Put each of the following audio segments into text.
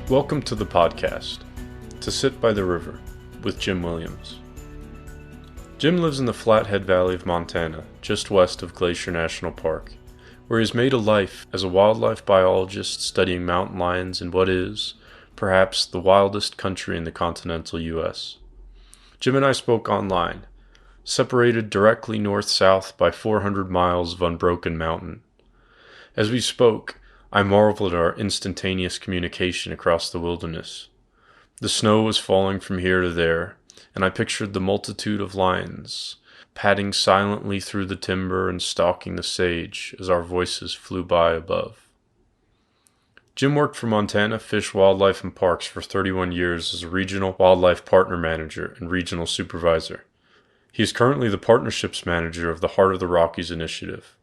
Welcome to the podcast, To Sit by the River, with Jim Williams. Jim lives in the Flathead Valley of Montana, just west of Glacier National Park, where he has made a life as a wildlife biologist studying mountain lions in what is, perhaps, the wildest country in the continental U.S. Jim and I spoke online, separated directly north-south by 400 miles of unbroken mountain. As we spoke, I marveled at our instantaneous communication across the wilderness. The snow was falling from here to there, and I pictured the multitude of lions, padding silently through the timber and stalking the sage as our voices flew by above. Jim worked for Montana Fish, Wildlife, and Parks for 31 years as a regional wildlife partner manager and regional supervisor. He is currently the partnerships manager of the Heart of the Rockies Initiative.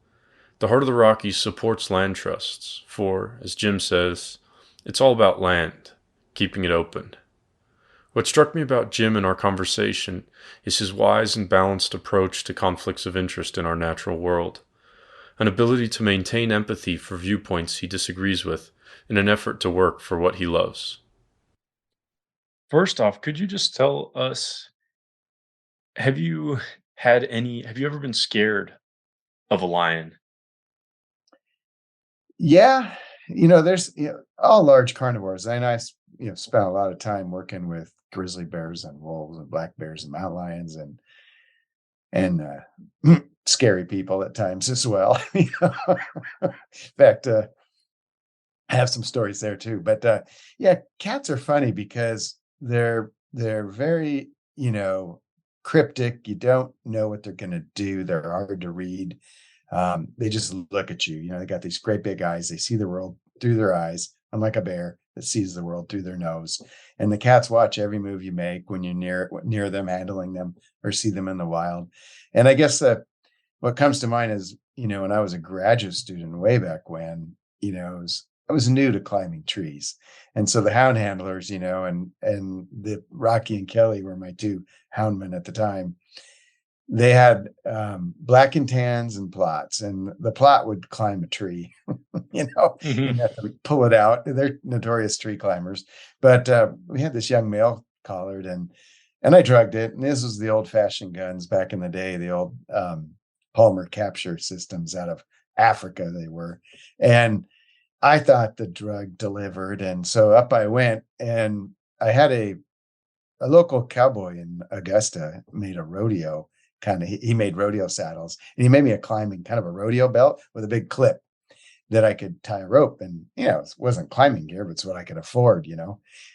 The Heart of the Rockies supports land trusts for, as Jim says, it's all about land, keeping it open. What struck me about Jim in our conversation is his wise and balanced approach to conflicts of interest in our natural world, an ability to maintain empathy for viewpoints he disagrees with in an effort to work for what he loves. First off, could you just tell us, have you have you ever been scared of a lion? Yeah, there's all large carnivores, and spent a lot of time working with grizzly bears and wolves and black bears and mountain lions and scary people at times as well. In fact, I have some stories there too. But yeah, cats are funny because they're very cryptic. You don't know what they're going to do. They're hard to read. They just look at you. They got these great big eyes. They see the world through their eyes, unlike a bear that sees the world through their nose. And the cats watch every move you make when you're near them, handling them, or see them in the wild. And I guess what comes to mind is, when I was a graduate student way back when, I was new to climbing trees. And so the hound handlers, and the Rocky and Kelly were my two houndmen at the time. They had black and tans and plots, and the plot would climb a tree, Mm-hmm. and you have to pull it out. They're notorious tree climbers. But we had this young male collared, and I drugged it. And this was the old fashioned guns back in the day, the old Palmer capture systems out of Africa, they were. And I thought the drug delivered. And so up I went, and I had a local cowboy in Augusta made a rodeo he made rodeo saddles, and he made me a climbing kind of a rodeo belt with a big clip that I could tie a rope. And, it wasn't climbing gear, but it's what I could afford,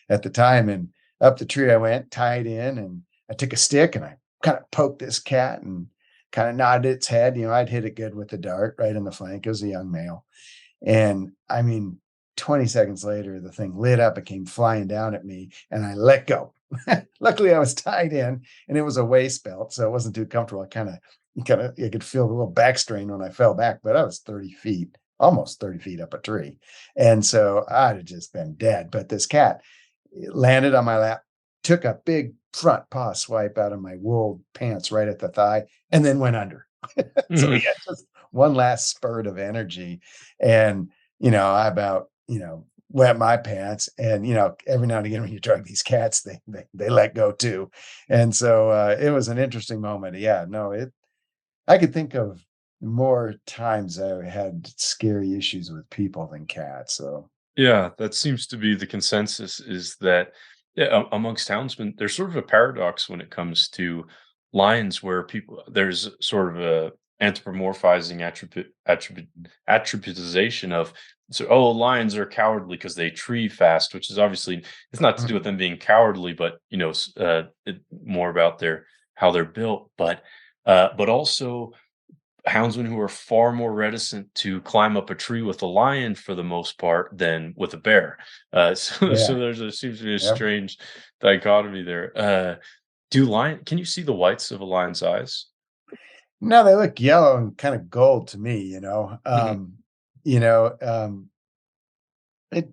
at the time. And up the tree I went, tied in, and I took a stick and I kind of poked this cat and kind of nodded its head. I'd hit it good with the dart right in the flank. It was a young male. And I mean, 20 seconds later, the thing lit up and came flying down at me, and I let go. Luckily, I was tied in, and it was a waist belt, so it wasn't too comfortable. You could feel a little back strain when I fell back, but I was 30 feet, almost 30 feet up a tree. And so I'd have just been dead. But this cat landed on my lap, took a big front paw swipe out of my wool pants right at the thigh, and then went under. So Mm-hmm. he had just one last spurt of energy. And, I about, wet my pants. And, every now and again when you drug these cats, they let go too. And so it was an interesting moment. Yeah, no, I could think of more times I had scary issues with people than cats. So Yeah, that seems to be the consensus is that yeah, amongst houndsmen, there's sort of a paradox when it comes to lions where there's sort of a anthropomorphizing attributization of so lions are cowardly because they tree fast, which is obviously it's not to do with them being cowardly, but more about their how they're built, but also houndsmen who are far more reticent to climb up a tree with a lion for the most part than with a bear. So, yeah, so seems to be a yeah. strange dichotomy there. Do lion? Can you see the whites of a lion's eyes? No, they look yellow and kind of gold to me, Hmm. you know, um, it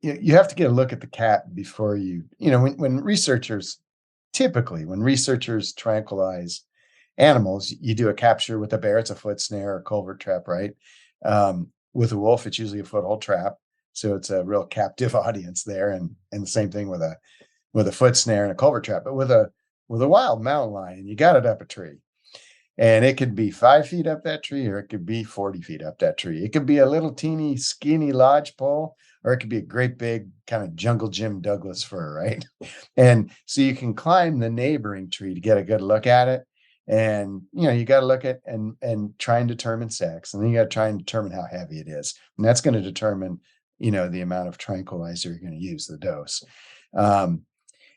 you have to get a look at the cat before when researchers tranquilize animals, you do a capture with a bear, it's a foot snare or culvert trap, right? With a wolf, it's usually a foothold trap. So it's a real captive audience there. And the same thing with a foot snare and a culvert trap. But with a wild mountain lion, you got it up a tree. And it could be 5 feet up that tree, or it could be 40 feet up that tree. It could be a little teeny skinny lodge pole, or it could be a great big kind of jungle Jim Douglas fir, right? And so you can climb the neighboring tree to get a good look at it. And you got to look at and try and determine sex, and then you got to try and determine how heavy it is, and that's going to determine the amount of tranquilizer you're going to use, the dose. And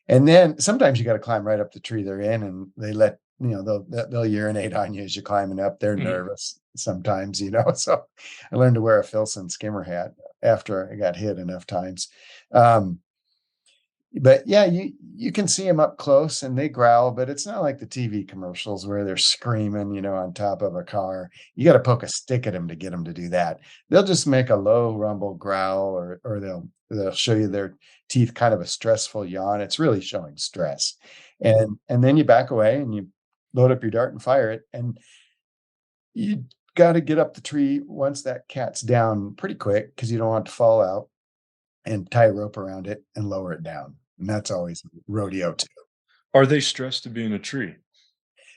then sometimes you got to climb right up the tree they're in, and they let they'll urinate on you as you're climbing up. They're nervous sometimes, So I learned to wear a Filson skimmer hat after I got hit enough times. But yeah, you can see them up close and they growl, but it's not like the TV commercials where they're screaming, on top of a car. You got to poke a stick at them to get them to do that. They'll just make a low rumble growl, or they'll show you their teeth, kind of a stressful yawn. It's really showing stress. And then you back away and you load up your dart and fire it. And you got to get up the tree once that cat's down pretty quick, because you don't want it to fall out, and tie a rope around it and lower it down. And that's always rodeo too. Are they stressed to be in a tree?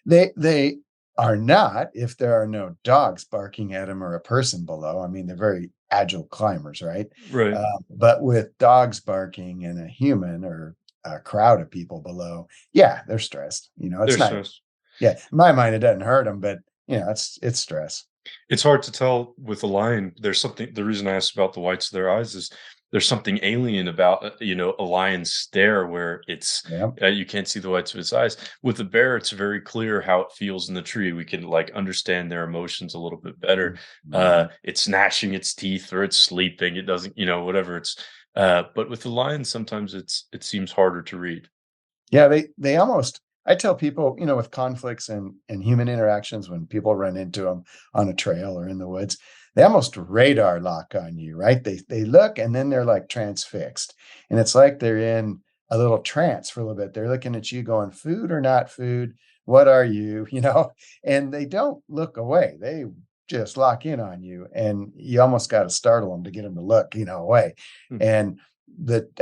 They are not, if there are no dogs barking at them or a person below. I mean, they're very agile climbers, right? Right. But with dogs barking and a human or a crowd of people below, yeah, they're stressed. It's They're not. stressed. Yeah, in my mind, it doesn't hurt them, but it's stress. It's hard to tell with a lion. There's something. The reason I asked about the whites of their eyes is there's something alien about a lion's stare where it's Yeah. you can't see the whites of its eyes. With the bear, it's very clear how it feels in the tree. We can understand their emotions a little bit better. Mhm. It's gnashing its teeth or it's sleeping. It doesn't, whatever it's. But with the lion, sometimes it seems harder to read. Yeah, they almost. I tell people, with conflicts and human interactions, when people run into them on a trail or in the woods, they almost radar lock on you, right? They look and then they're like transfixed, and it's like they're in a little trance for a little bit. They're looking at you, going, "Food or not food? What are you?" And they don't look away. They just lock in on you, and you almost got to startle them to get them to look, away. Hmm. And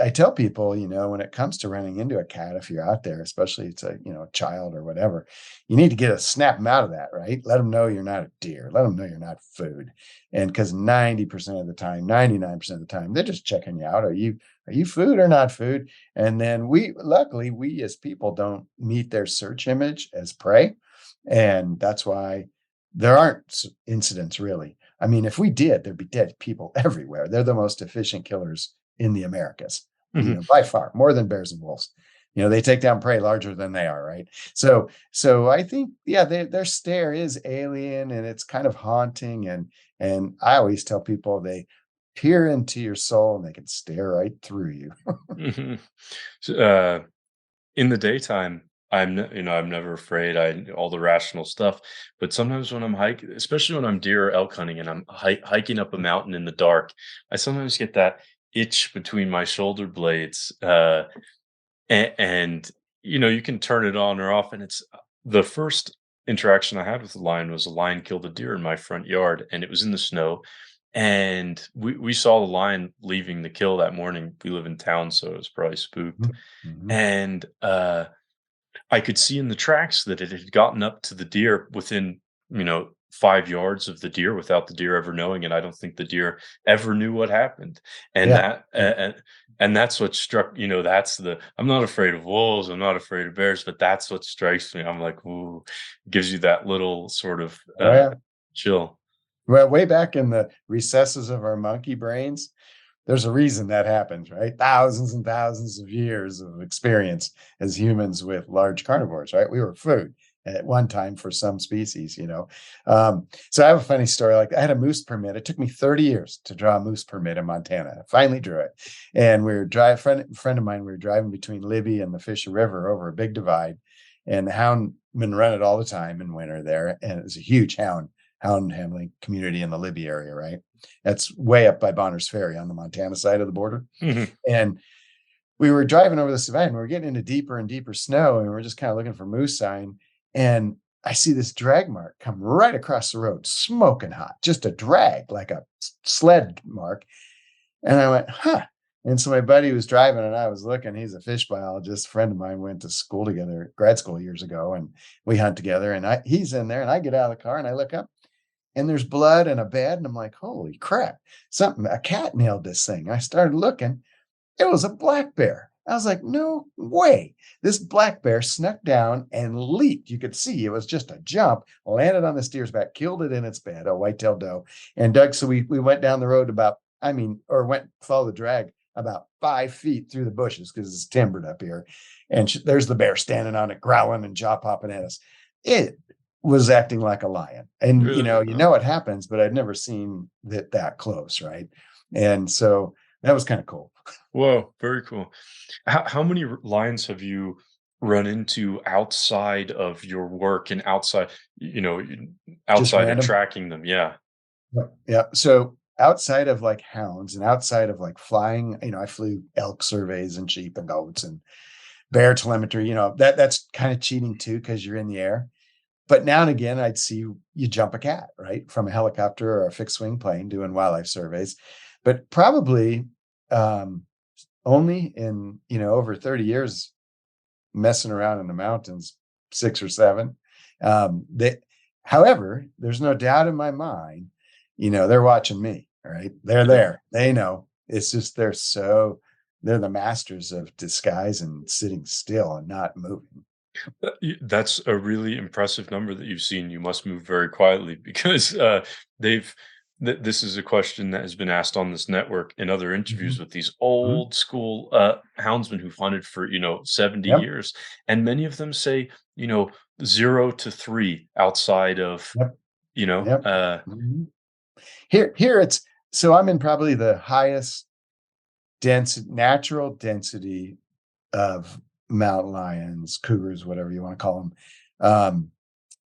I tell people, when it comes to running into a cat, if you're out there, especially it's a, child or whatever, you need to snap them out of that, right? Let them know you're not a deer. Let them know you're not food. And because 90% of the time, 99% of the time, they're just checking you out. Are you food or not food? And then luckily, we as people don't meet their search image as prey. And that's why there aren't incidents really. I mean, if we did, there'd be dead people everywhere. They're the most efficient killers in the Americas, Mhm. by far, more than bears and wolves. They take down prey larger than they are, right? So I think, yeah, their stare is alien and it's kind of haunting. And I always tell people they peer into your soul and they can stare right through you. Mhm. So, in the daytime, I'm never afraid. All the rational stuff, but sometimes when I'm hiking, especially when I'm deer or elk hunting, and I'm hiking up a mountain in the dark, I sometimes get that itch between my shoulder blades, and you can turn it on or off, and it's the first interaction I had with the lion was a lion killed a deer in my front yard, and it was in the snow, and we saw the lion leaving the kill that morning. We live in town, so it was probably spooked, Mhm. and I could see in the tracks that it had gotten up to the deer within, 5 yards of the deer without the deer ever knowing, and I don't think the deer ever knew what happened. And Yeah. that and that's what struck, that's the I'm not afraid of wolves, I'm not afraid of bears, but that's what strikes me. I'm like, "Ooh," gives you that little sort of, Oh, yeah. chill. Well, way back in the recesses of our monkey brains, there's a reason that happens, right? Thousands and thousands of years of experience as humans with large carnivores, right? We were food at one time for some species. So I have a funny story. Like, I had a moose permit. It took me 30 years to draw a moose permit in Montana. I finally drew it. And we were friend of mine, we were driving between Libby and the Fisher River over a big divide. And the houndmen run it all the time in winter there. And it was a huge hound handling community in the Libby area, right? That's way up by Bonner's Ferry on the Montana side of the border. Mhm. And we were driving over this divide and we were getting into deeper and deeper snow, and we were just kind of looking for moose sign. And I see this drag mark come right across the road, smoking hot, just a drag, like a sled mark. And I went, huh. And so my buddy was driving and I was looking. He's a fish biologist. A friend of mine went to school together, grad school years ago, and we hunt together. And he's in there and I get out of the car and I look up and there's blood and a bed. And I'm like, holy crap, a cat nailed this thing. I started looking. It was a black bear. I was like, no way. This black bear snuck down and leaped. You could see it was just a jump, landed on the steer's back, killed it in its bed, a white-tailed doe. And Doug, so we went down the road follow the drag about 5 feet through the bushes because it's timbered up here. And there's the bear standing on it, growling and jaw popping at us. It was acting like a lion. And Really? you know what happens, but I'd never seen it that close, right? And so that was kind of cool. Whoa, very cool. How many lions have you run into outside of your work and outside, Just outside of random. tracking them? Yeah. Yeah. So outside of like hounds and outside of like flying, I flew elk surveys and sheep and goats and bear telemetry, that's kind of cheating too, because you're in the air. But now and again, I'd see you jump a cat, right? From a helicopter or a fixed wing plane doing wildlife surveys. But probably um, only in, over 30 years messing around in the mountains, 6 or 7. However, there's no doubt in my mind, they're watching me, right? They're Yeah. there. They know. It's just they're the masters of disguise and sitting still and not moving. That's a really impressive number that you've seen. You must move very quietly because they've. This is a question that has been asked on this network in other interviews Mhm. with these Mhm. old school houndsmen who've hunted for 70 Yep. years, and many of them say 0 to 3 outside of Yep. you know Yep. uh, Mhm. Here it's so I'm in probably the highest natural density of mountain lions, cougars, whatever you want to call them, um,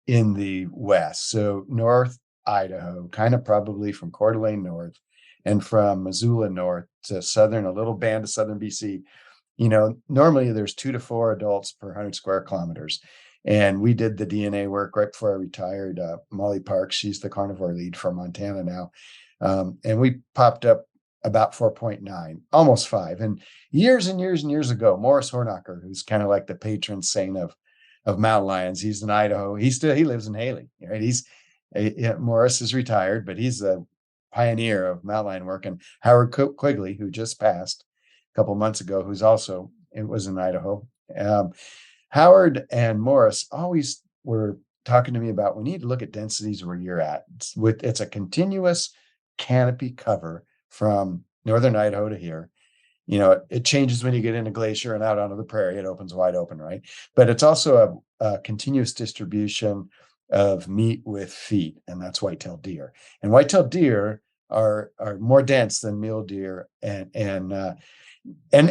in the West. So North Idaho, kind of probably from Coeur d'Alene north and from Missoula north to southern, a little band of southern BC. Normally there's 2 to 4 adults per 100 square kilometers. And we did the DNA work right before I retired. Molly Parks, she's the carnivore lead for Montana now. And we popped up about 4.9, almost 5. And years and years ago, Morris Hornacher, who's kind of like the patron saint of mountain lions, he's in Idaho. He lives in Haley, right? Morris is retired, but he's a pioneer of mountain lion work. And Howard Quigley, who just passed a couple months ago, who's also it was in Idaho. Um, Howard and Morris always were talking to me about we need to look at densities where you're at. It's a continuous canopy cover from northern Idaho to here. It changes when you get into glacier and out onto the prairie. It opens wide open, right? But it's also a continuous distribution of meat with feet, and that's white-tailed deer. And white-tailed deer are more dense than mule deer and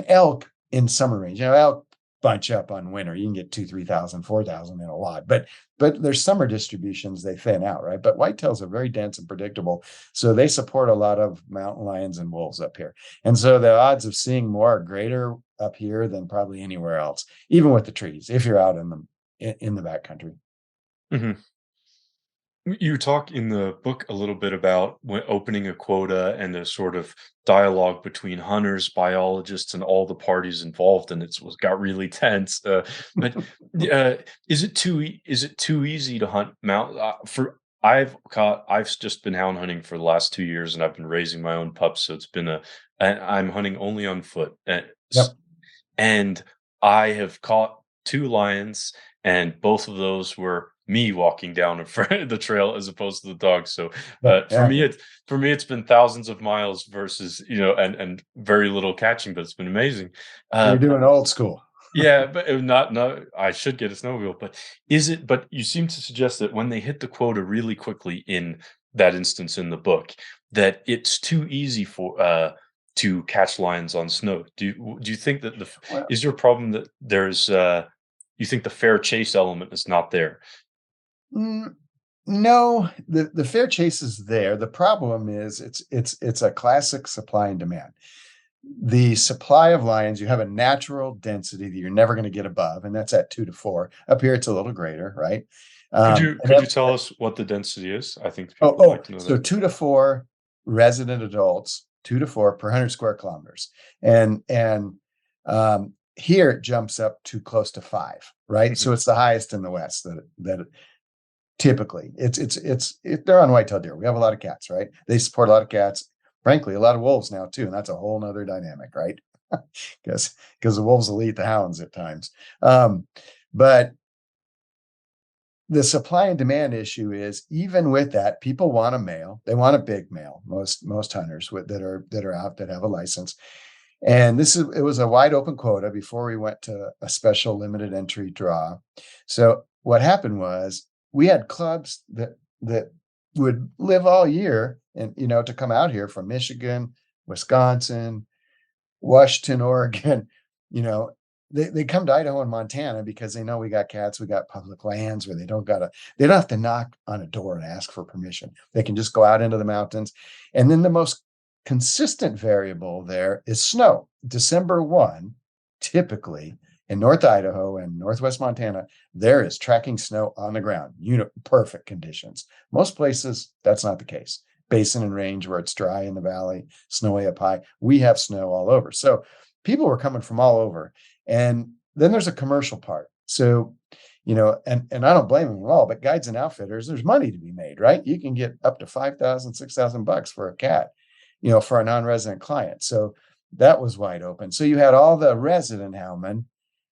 elk in summer range. Elk bunch up on winter. You can get 2, 3,000, 4,000 in a lot, but there's summer distributions, they thin out, right? But whitetails are very dense and predictable, so they support a lot of mountain lions and wolves up here. And so the odds of seeing more are greater up here than probably anywhere else, even with the trees, if you're out in the backcountry. mhm. You talk in the book a little bit about when opening a quota and the sort of dialogue between hunters, biologists, and all the parties involved, and was got really tense. But uh, is it too easy to hunt mount? For I've just been hound hunting for the last 2 years, and I've been raising my own pups, so and I'm hunting only on foot, Yep. and I have caught 2 lions, and both of those were me walking down in front of the trail as opposed to the dogs. So Yeah. Yeah. for me it's been thousands of miles versus and very little catching, but it's been amazing. You're Uh, doing old school. yeah, but not no. I should get a snowmobile, but is it? But you seem to suggest that when they hit the quota really quickly in that instance in the book, that it's too easy for to catch lions on snow. Do you think that Well, is your problem that there's you think the fair chase element is not there? mm, no, the fair chase is there. The problem is it's a classic supply and demand. The supply of lions, you have a natural density that you're never going to get above, and that's at 2 to 4. Up here, it's a little greater, right? And Could then, you tell us what the density is? I think people would like to know so that. 2 to 4 resident adults 2 to 4 per 100 square kilometers. And here it jumps up to close to 5, right? So it's the highest in the West that typically they're on white-tailed deer. We have a lot of cats, right? They support a lot of cats, frankly, a lot of wolves now too. And that's a whole nother dynamic, right? because the wolves will eat the hounds at times. But the supply and demand issue is, even with that, people want a male. They want a big male. Most hunters that are out that have a license. And it was a wide open quota before we went to a special limited entry draw. So what happened was, we had clubs that would live all year and, to come out here from Michigan, Wisconsin, Washington, Oregon, they come to Idaho and Montana because they know we got cats, we got public lands where they don't have to knock on a door and ask for permission. They can just go out into the mountains. And then the most consistent variable there is snow. December 1, typically in North Idaho and Northwest Montana, there is tracking snow on the ground, perfect conditions. Most places, that's not the case. Basin and range where it's dry in the valley, snowy up high, we have snow all over. So people were coming from all over. And then there's a commercial part. So, and I don't blame them at all, but guides and outfitters, there's money to be made, right? You can get up to $5,000, $6,000 for a cat, for a non-resident client. So that was wide open. So you had all the resident houndmen.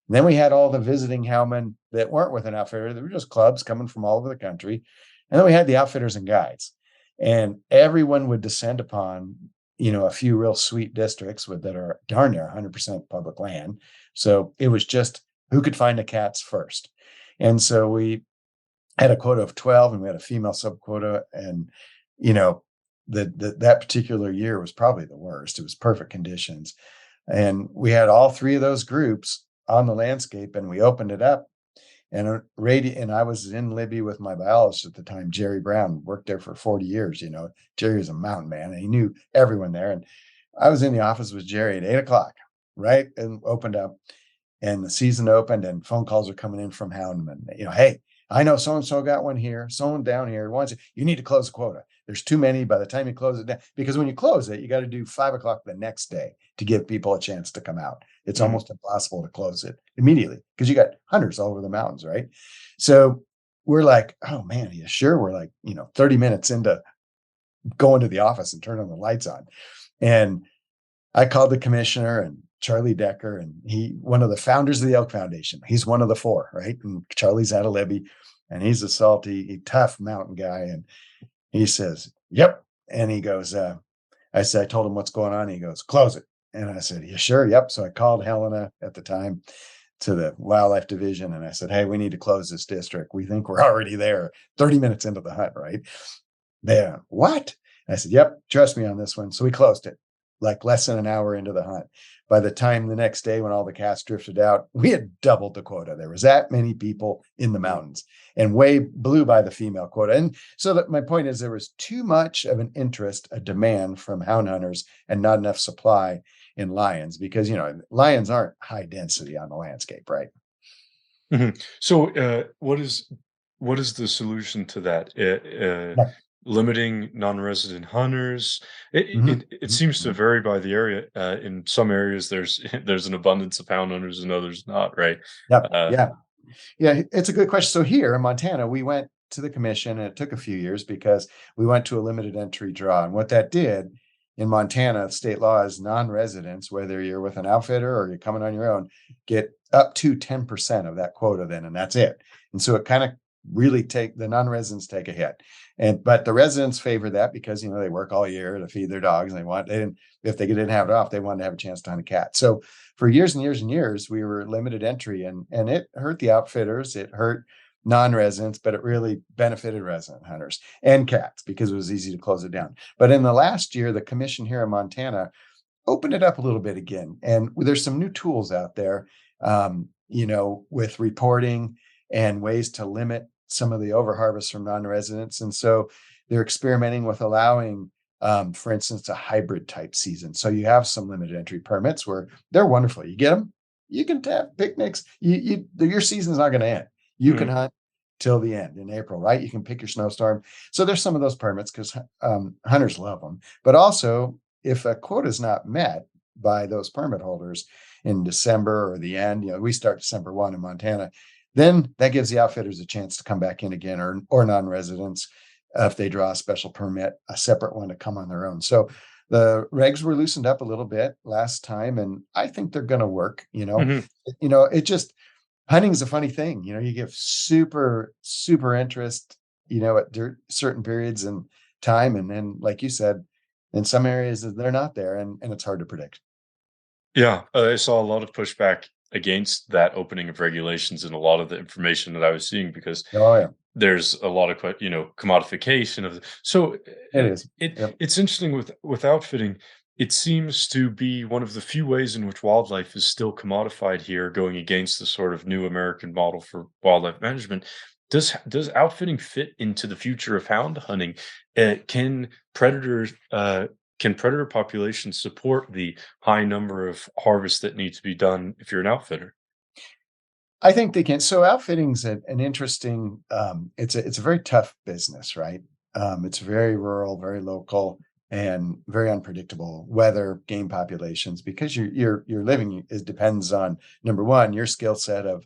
Then we had all the visiting houndmen that weren't with an outfitter. They were just clubs coming from all over the country. And then we had the outfitters and guides. And everyone would descend upon, a few real sweet districts that are darn near 100% public land. So it was just who could find the cats first. And so we had a quota of 12 and we had a female sub quota. And, that particular year was probably the worst. It was perfect conditions. And we had all 3 of those groups on the landscape, and we opened it up. And I was in Libby with my biologist at the time, Jerry Brown, worked there for 40 years. Jerry was a mountain man and he knew everyone there. And I was in the office with Jerry at 8:00, right? And opened up, and the season opened, and phone calls are coming in from houndmen. Hey, I know so-and-so got one here, someone down here wants it. You need to close the quota. There's too many by the time you close it down, because when you close it, you got to do 5:00 the next day to give people a chance to come out. It's almost impossible to close it immediately because you got hunters all over the mountains, right? So we're like, oh man, are you sure? We're like, 30 minutes into going to the office and turning the lights on. And I called the commissioner, and Charlie Decker, and one of the founders of the Elk Foundation. He's one of the 4, right? And Charlie's out of Libby, and he's a salty, tough mountain guy. And he says, yep. And he goes, I told him what's going on. He goes, close it. And I said, you sure? Yep. So I called Helena at the time to the wildlife division. And I said, hey, we need to close this district. We think we're already there 30 minutes into the hunt, right? There. What? And I said, yep, trust me on this one. So we closed it like less than an hour into the hunt. By the time the next day, when all the cats drifted out, we had doubled the quota. There was that many people in the mountains, and way blew by the female quota. And so that my point is, there was too much of an interest, a demand from hound hunters, and not enough supply in lions, because, lions aren't high density on the landscape, right? So what is the solution to that? Yeah. Limiting non-resident hunters. It seems to vary by the area. In some areas, there's an abundance of hound hunters, and others not. Right? Yeah. It's a good question. So here in Montana, we went to the commission, and it took a few years because we went to a limited entry draw. And what that did in Montana, state law is non-residents, whether you're with an outfitter or you're coming on your own, get up to 10% of that quota then, and that's it. And so it kind of really the non-residents take a hit. But the residents favor that because, they work all year to feed their dogs, and if they didn't have it off, they wanted to have a chance to hunt a cat. So for years and years and years, we were limited entry, and it hurt the outfitters, it hurt non-residents, but it really benefited resident hunters and cats because it was easy to close it down. But in the last year, the commission here in Montana opened it up a little bit again. And there's some new tools out there, with reporting and ways to limit some of the overharvest from non-residents. And so they're experimenting with allowing, for instance, a hybrid type season. So you have some limited entry permits where they're wonderful. You get them, you can have picnics. Your season's not going to end. You can hunt till the end in April, right? You can pick your snowstorm. So there's some of those permits because hunters love them. But also if a quota is not met by those permit holders in December or the end, we start December 1 in Montana, then that gives the outfitters a chance to come back in again, or non-residents, if they draw a special permit, a separate one to come on their own. So the regs were loosened up a little bit last time, and I think they're going to work. Hmm. It just, hunting is a funny thing. You give super interest, at certain periods in time, and then, like you said, in some areas they're not there, and it's hard to predict. Yeah, I saw a lot of pushback against that opening of regulations and a lot of the information that I was seeing because Oh yeah, there's a lot of commodification of so it is. Yep. it's interesting with outfitting. It seems to be one of the few ways in which wildlife is still commodified here, going against the sort of new American model for wildlife management. Does outfitting fit into the future of hound hunting? Can predators can predator populations support the high number of harvests that need to be done if you're an outfitter? I think they can. So outfitting's an interesting. It's a very tough business, right? It's very rural, very local, and very unpredictable weather, game populations, because your living is depends on, number one, your skill set of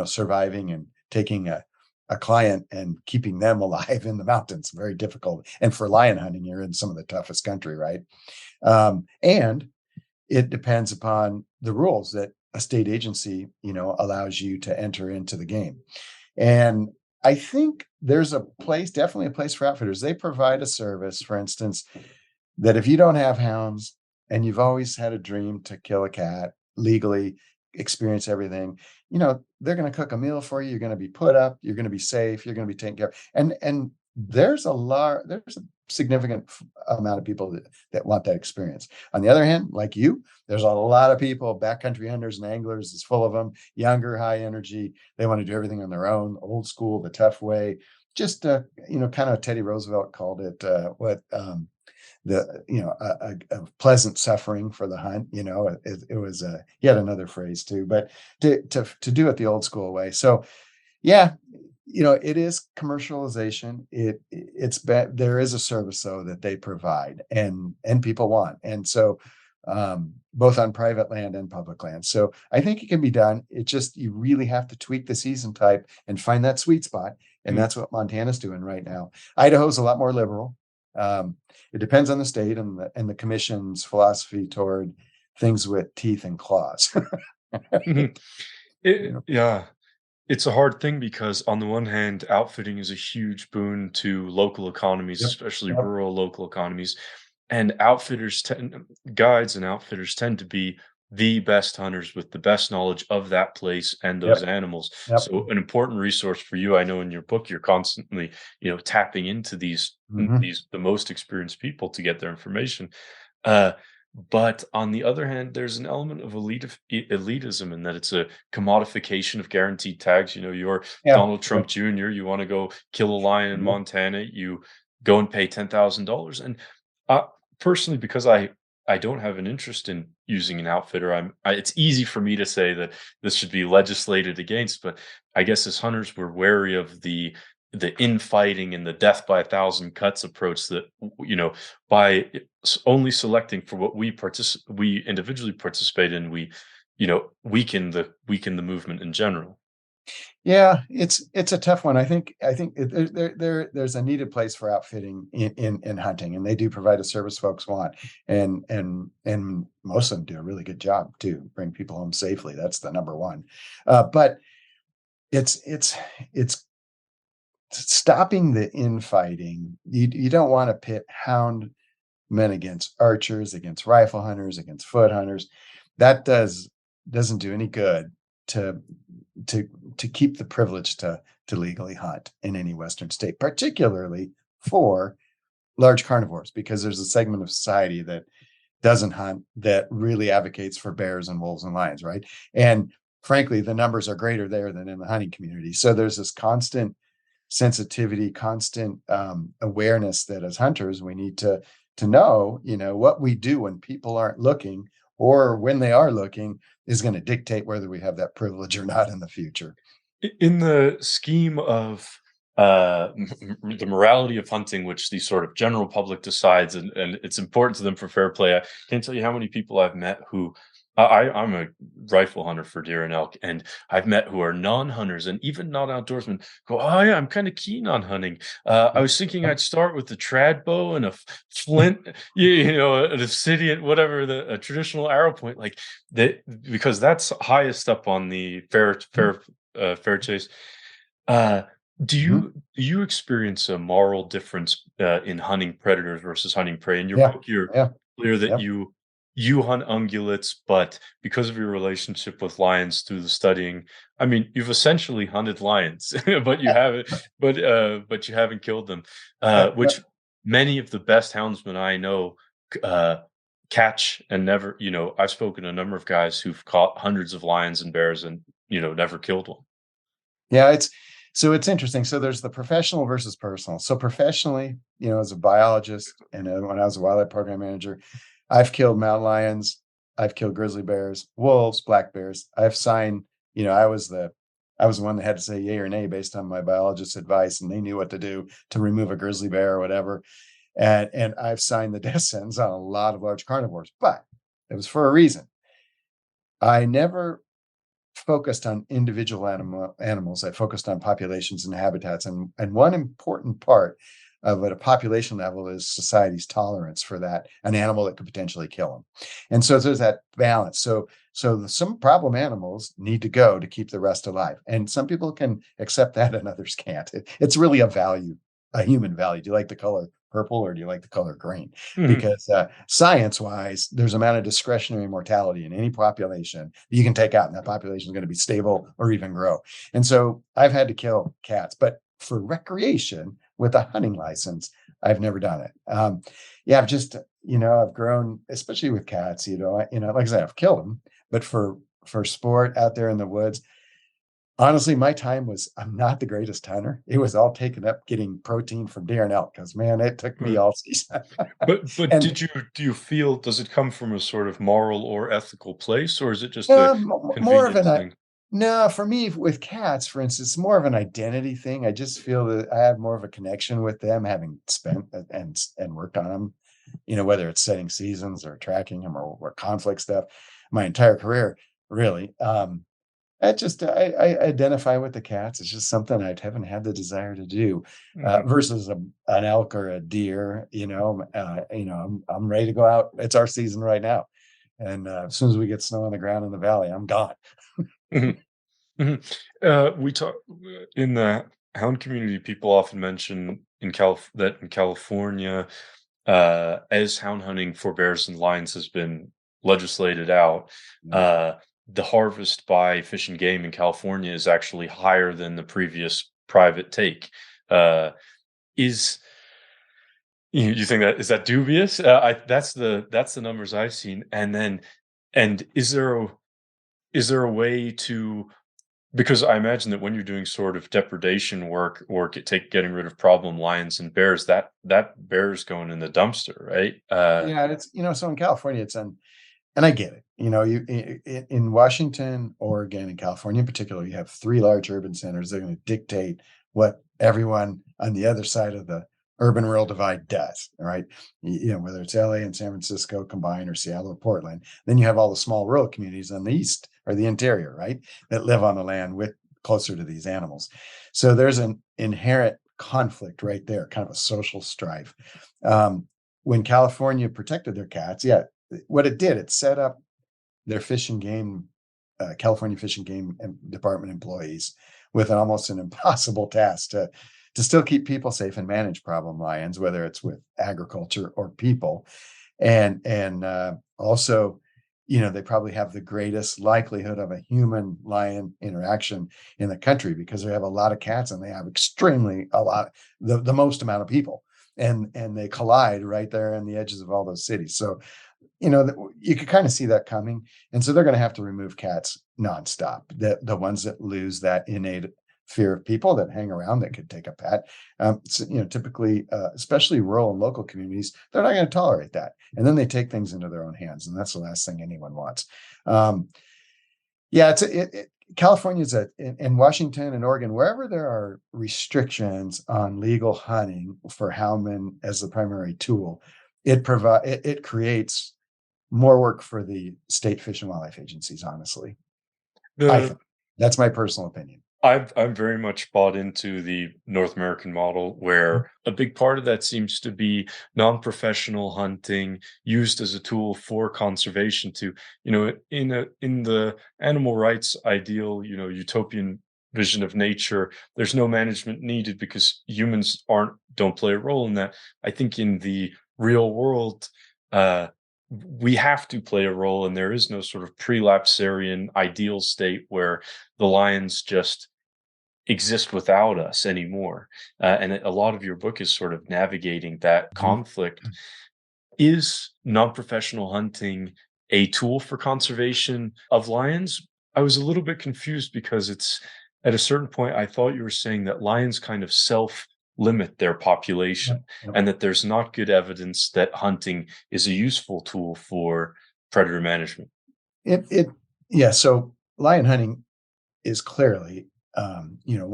surviving and taking a client and keeping them alive in the mountains. Very difficult, and for lion hunting, you're in some of the toughest country, right? And it depends upon the rules that a state agency, allows you to enter into the game. And I think there's definitely a place for outfitters. They provide a service, for instance, that if you don't have hounds and you've always had a dream to kill a cat legally, experience everything, they're going to cook a meal for you. You're going to be put up. You're going to be safe. You're going to be taken care of. And there's a significant amount of people that want that experience. On the other hand, like you, there's a lot of people, backcountry hunters and anglers is full of them, younger, high energy. They want to do everything on their own, old school, the tough way. Just, kind of Teddy Roosevelt called it, a pleasant suffering for the hunt. It was, he had another phrase too, but to do it the old school way. So yeah, it is commercialization. There is a service though that they provide, and people want. And so both on private land and public land. So I think it can be done. It just, you really have to tweak the season type and find that sweet spot. And Mm. that's what Montana's doing right now. Idaho's a lot more liberal. It depends on the state and the commission's philosophy toward things with teeth and claws. Mhm. You know? Yeah. It's a hard thing because on the one hand, outfitting is a huge boon to local economies, Yep. especially Yep. rural local economies. And guides and outfitters tend to be the best hunters with the best knowledge of that place and those Yep. animals. Yep. So an important resource for you, I know in your book, you're constantly, tapping into Mhm. the most experienced people to get their information. Uh, but on the other hand, there's an element of elitism in that it's a commodification of guaranteed tags. You're Yeah. Donald Trump Yep. Jr., you want to go kill a lion in Yep. Montana, you go and pay $10,000. And uh, personally, because I don't have an interest in using an outfitter, it's easy for me to say that this should be legislated against. But I guess as hunters, we're wary of the infighting and the death by a thousand cuts approach that by only selecting for what we individually participate in, we weaken the movement in general. Yeah, it's a tough one. I think there's a needed place for outfitting in hunting, and they do provide a service folks want, and most of them do a really good job to bring people home safely. That's the number one. But it's stopping the infighting. You don't want to pit hound men against archers, against rifle hunters, against foot hunters. That doesn't do any good to to to keep the privilege to legally hunt in any Western state, particularly for large carnivores, because there's a segment of society that doesn't hunt, that really advocates for bears and wolves and lions, right? And frankly, the numbers are greater there than in the hunting community. So there's this constant sensitivity, constant awareness that as hunters we need to know, what we do when people aren't looking, or when they are looking, is going to dictate whether we have that privilege or not in the future. In the scheme of the morality of hunting, which the sort of general public decides, and it's important to them for fair play. I can't tell you how many people I've met who I'm a rifle hunter for deer and elk, and I've met who are non-hunters and even not outdoorsmen go, oh yeah, I'm kind of keen on hunting. I was thinking I'd start with the trad bow and a flint, an obsidian, whatever, a traditional arrow point, like that, because that's highest up on the fair chase. Uh, do you experience a moral difference in hunting predators versus hunting prey? In your Yeah, book, you're yeah, clear that yeah, you hunt ungulates, but because of your relationship with lions through the studying, I mean, you've essentially hunted lions, but you haven't, but you haven't killed them, yeah. which many of the best houndsmen I know uh, catch and never. I've spoken to a number of guys who've caught hundreds of lions and bears and never killed one. Yeah, it's interesting. So there's the professional versus personal. So professionally, as a biologist and when I was a wildlife program manager, I've killed mountain lions, I've killed grizzly bears, wolves, black bears. I've signed, I was the one that had to say yay or nay based on my biologist's advice, and they knew what to do to remove a grizzly bear or whatever. And I've signed the death sentence on a lot of large carnivores, but it was for a reason. I never focused on individual animals. I focused on populations and habitats. And one important part of at a population level is society's tolerance for that, an animal that could potentially kill them. And so there's that balance. So some problem animals need to go to keep the rest alive. And some people can accept that and others can't. It's really a value, a human value. Do you like the color purple or do you like the color green? Mhm. Because science wise, there's amount of discretionary mortality in any population that you can take out, and that population is going to be stable or even grow. And so I've had to kill cats, but for recreation with a hunting license, I've never done it. Yeah, I've just, I've grown, especially with cats, like I said, I've killed them, but for sport out there in the woods, honestly, my time I'm not the greatest hunter. It was all taken up getting protein from deer and elk because man, it took me Right. all season. But And do you feel, does it come from a sort of moral or ethical place, or is it just a more of convenience an thing? no, for me with cats, for instance, more of an identity thing. I just feel that I have more of a connection with them, having spent and worked on them. Whether it's setting seasons or tracking them or conflict stuff, my entire career, really. I identify with the cats. It's just something I haven't had the desire to do, Mhm. versus an elk or a deer. I'm ready to go out. It's our season right now, and as soon as we get snow on the ground in the valley, I'm gone. Mhm. Mhm. We talk in the hound community. People often mention that in California, as hound hunting for bears and lions has been legislated out, Yeah. uh, the harvest by Fish and Game in California is actually higher than the previous private take. Uh, is you think that, is that dubious? That's the numbers I've seen, and is there a way to, because I imagine that when you're doing sort of depredation work or getting rid of problem lions and bears, that bear's going in the dumpster, right? Yeah, it's so in California, and I get it. In Washington, Oregon, and California in particular, you have three large urban centers. They're going to dictate what everyone on the other side of the urban rural divide does. All right, whether it's LA and San Francisco combined, or Seattle or Portland. Then you have all the small rural communities on the east or the interior, right, that live on the land with closer to these animals. So there's an inherent conflict right there, kind of a social strife. Um, when California protected their cats, yeah, what it did, it set up their fish and game, California Fish and Game Department employees with almost an impossible task to still keep people safe and manage problem lions, whether it's with agriculture or people, and also, they probably have the greatest likelihood of a human lion interaction in the country because they have a lot of cats and they have extremely a lot the most amount of people, and they collide right there on the edges of all those cities. So you could kind of see that coming. And so they're going to have to remove cats nonstop. The ones that lose that innate fear of people that hang around that could take a pet. So, typically, especially rural and local communities, they're not going to tolerate that. And then they take things into their own hands. And that's the last thing anyone wants. Yeah, California's in Washington and Oregon, wherever there are restrictions on legal hunting for houndmen as the primary tool, it creates more work for the state fish and wildlife agencies. Honestly, I The think that's my personal opinion. I'm very much bought into the North American model, where a big part of that seems to be non-professional hunting used as a tool for conservation. To, in the animal rights ideal, utopian vision of nature, there's no management needed because humans don't play a role in that. I think in the real world, uh, we have to play a role, and there is no sort of prelapsarian ideal state where the lions just exist without us anymore. And a lot of your book is sort of navigating that Mhm. conflict. Is non-professional hunting a tool for conservation of lions? I was a little bit confused because it's at a certain point, I thought you were saying that lions kind of self limit their Yep, population, yep. and that there's not good evidence that hunting is a useful tool for predator management. It yeah. So lion hunting is clearly,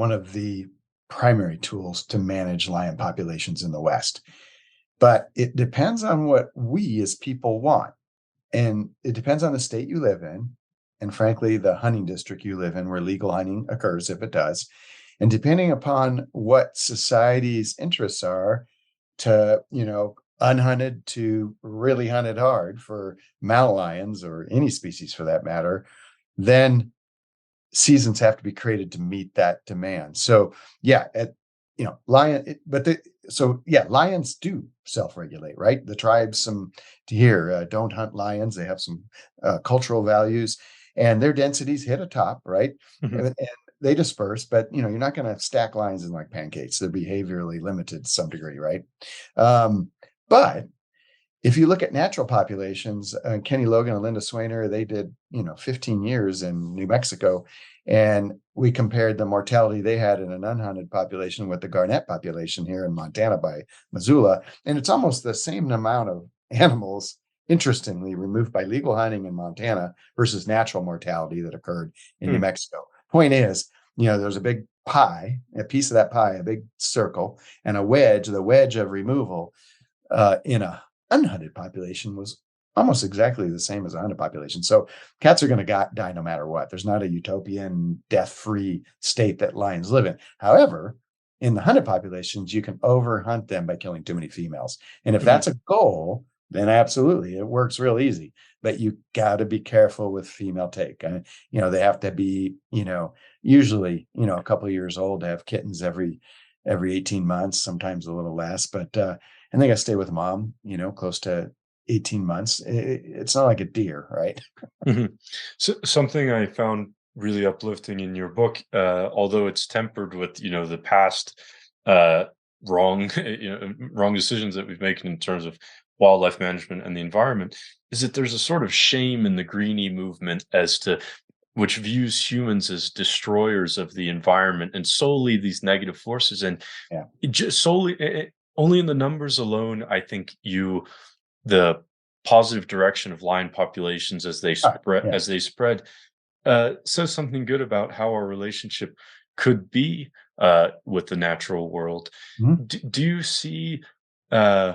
one of the primary tools to manage lion populations in the West. But it depends on what we as people want. And it depends on the state you live in. And frankly, the hunting district you live in, where legal hunting occurs, if it does. And depending upon what society's interests are, to, unhunted to really hunted hard for mountain lions or any species for that matter, then seasons have to be created to meet that demand. So yeah, lions do self-regulate, right? The tribes, some here don't hunt lions. They have some cultural values, and their densities hit a top, right? And they disperse, but you're not going to stack lions in like pancakes. They're behaviorally limited to some degree, right? But if you look at natural populations, Kenny Logan and Linda Swainer, they did, 15 years in New Mexico, and we compared the mortality they had in an unhunted population with the garnet population here in Montana by Missoula, and it's almost the same amount of animals, interestingly, removed by legal hunting in Montana versus natural mortality that occurred in New Hmm. Mexico. Point is, there's a big pie, a piece of that pie, a big circle, and a wedge. The wedge of removal in a unhunted population was almost exactly the same as a hunted population. So cats are going to die no matter what. There's not a utopian death-free state that lions live in. However, in the hunted populations, you can overhunt them by killing too many females. And if Mhm. that's a goal, then absolutely it works real easy. But you got to be careful with female take. They have to be, usually, a couple of years old to have kittens every 18 months, sometimes a little less. But and they got to stay with mom, close to 18 months. It's not like a deer, right? Mhm. So something I found really uplifting in your book, although it's tempered with, the past uh, wrong, wrong decisions that we've made in terms of wildlife management and the environment, is that there's a sort of shame in the greenie movement as to which views humans as destroyers of the environment and solely these negative forces. And Yeah. it just solely, only in the numbers alone, I think the positive direction of lion populations as they Yeah. spread says something good about how our relationship could be with the natural world. Mhm. Do you see uh,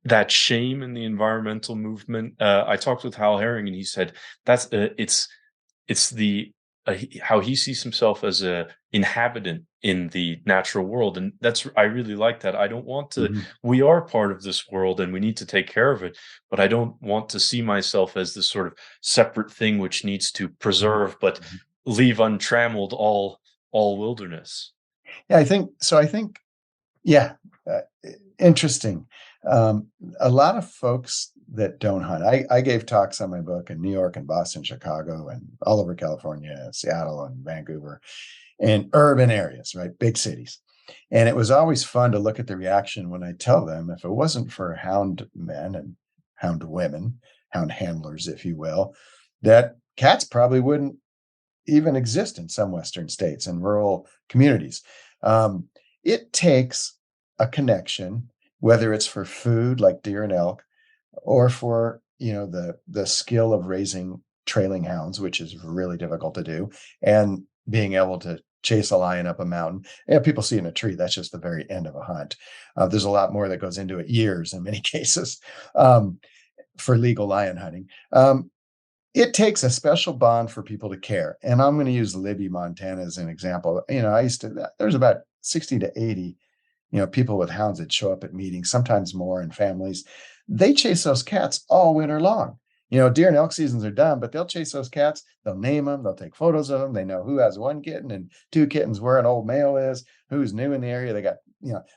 that shame in the environmental movement? I talked with Hal Herring, and he said that's it's the how he sees himself as a inhabitant in the natural world, and that's I really like that. I don't want to. Mhm. We are part of this world, and we need to take care of it. But I don't want to see myself as this sort of separate thing which needs to Mhm. preserve, but Mhm. leave untrammeled all wilderness. Yeah, I think, yeah, interesting. Um, a lot of folks that don't hunt. I gave talks on my book in New York and Boston, Chicago, and all over California, Seattle and Vancouver, and urban areas, right? Big cities. And it was always fun to look at the reaction when I tell them if it wasn't for hound men and hound women, hound handlers, if you will, that cats probably wouldn't even exist in some Western states and rural communities. Um, it takes a connection, whether it's for food like deer and elk, or for the skill of raising trailing hounds, which is really difficult to do, and being able to chase a lion up a mountain. And people see it in a tree. That's just the very end of a hunt. There's a lot more that goes into it, years in many cases, for legal lion hunting. It takes a special bond for people to care. And I'm going to use Libby, Montana as an example. There's about 60 to 80, people with hounds that show up at meetings, sometimes more, in families. They chase those cats all winter long. Deer and elk seasons are done, but they'll chase those cats. They'll name them. They'll take photos of them. They know who has one kitten and two kittens, where an old male is, who's new in the area. They got,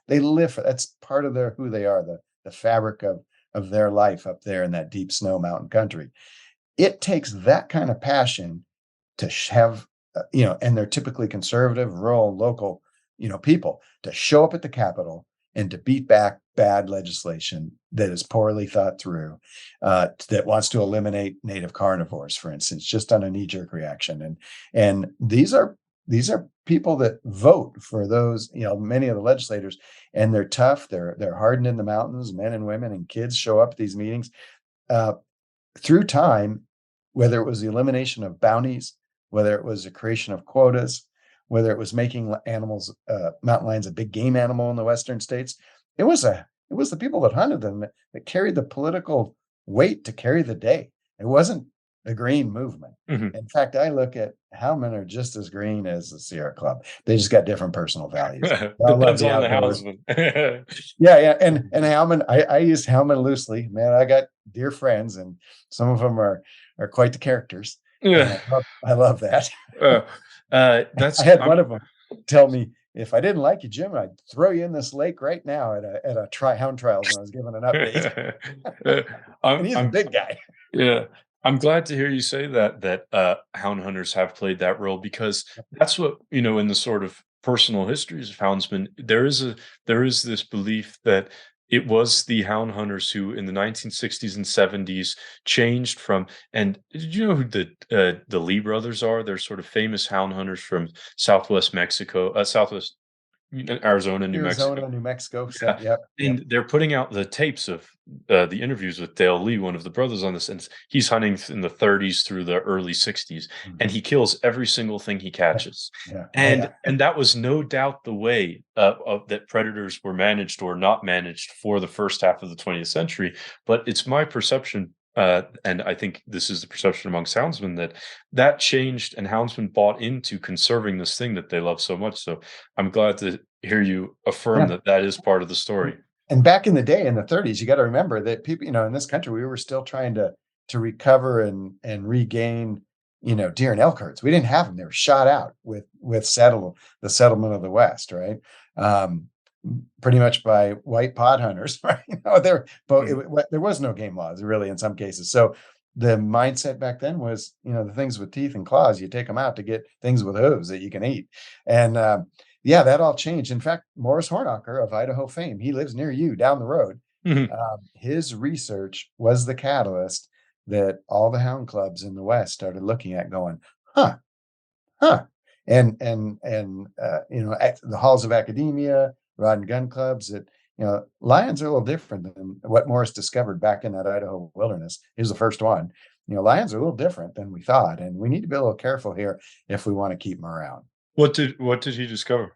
they live for, that's part of who they are, the fabric of their life up there in that deep snow mountain country. It takes that kind of passion to have, and they're typically conservative, rural, local, people, to show up at the Capitol and to beat back bad legislation that is poorly thought through, that wants to eliminate native carnivores, for instance, just on a knee-jerk reaction. And these are people that vote for those, many of the legislators, and they're tough. They're hardened in the mountains. Men and women and kids show up at these meetings. Through time, whether it was the elimination of bounties, whether it was the creation of quotas, whether it was making animals, mountain lions, a big game animal in the Western states, it was the people that hunted them that carried the political weight to carry the day. It wasn't the green movement. Mhm. In fact, I look at Houndmen are just as green as the Sierra Club. They just got different personal values. I love Depends the on the outdoors. Houndsman. Yeah. And Houndmen, I use Houndmen loosely. Man, I got dear friends, and some of them are quite the characters. Yeah. And I love that. That's I had one of them tell me, if I didn't like you, Jim, I'd throw you in this lake right now at a hound trials when I was giving an update. And he's a I'm big guy. Yeah, I'm glad to hear you say that hound hunters have played that role, because that's what, in the sort of personal histories of houndsmen, there is this belief that it was the hound hunters who, in the 1960s and 70s, changed from. And did you know who the Lee brothers are? They're sort of famous hound hunters from Southwest Mexico, Southwest Arizona, New Mexico. Arizona, New Mexico. Yeah, Yep. and they're putting out the tapes of the interviews with Dale Lee, one of the brothers on this, and he's hunting in the 30s through the early 60s, and he kills every single thing he catches. Yeah. And that was no doubt the way that predators were managed or not managed for the first half of the 20th century. But it's my perception, and I think this is the perception among houndsmen, that changed, and houndsmen bought into conserving this thing that they love so much. So I'm glad to hear you affirm that is part of the story. And back in the day, in the 30s, you got to remember that people, in this country, we were still trying to recover and regain, deer and elk herds. We didn't have them; they were shot out with the settlement of the West, right? Pretty much by white pod hunters, right? There was no game laws really in some cases. So the mindset back then was, the things with teeth and claws, you take them out to get things with hooves that you can eat. And that all changed. In fact, Morris Hornacher of Idaho fame, he lives near you down the road. His research was the catalyst that all the hound clubs in the West started looking at, going, huh. And at the halls of academia, rod and gun clubs, that, lions are a little different than what Morris discovered back in that Idaho wilderness. He was the first one. Lions are a little different than we thought, and we need to be a little careful here if we want to keep them around. What did he discover?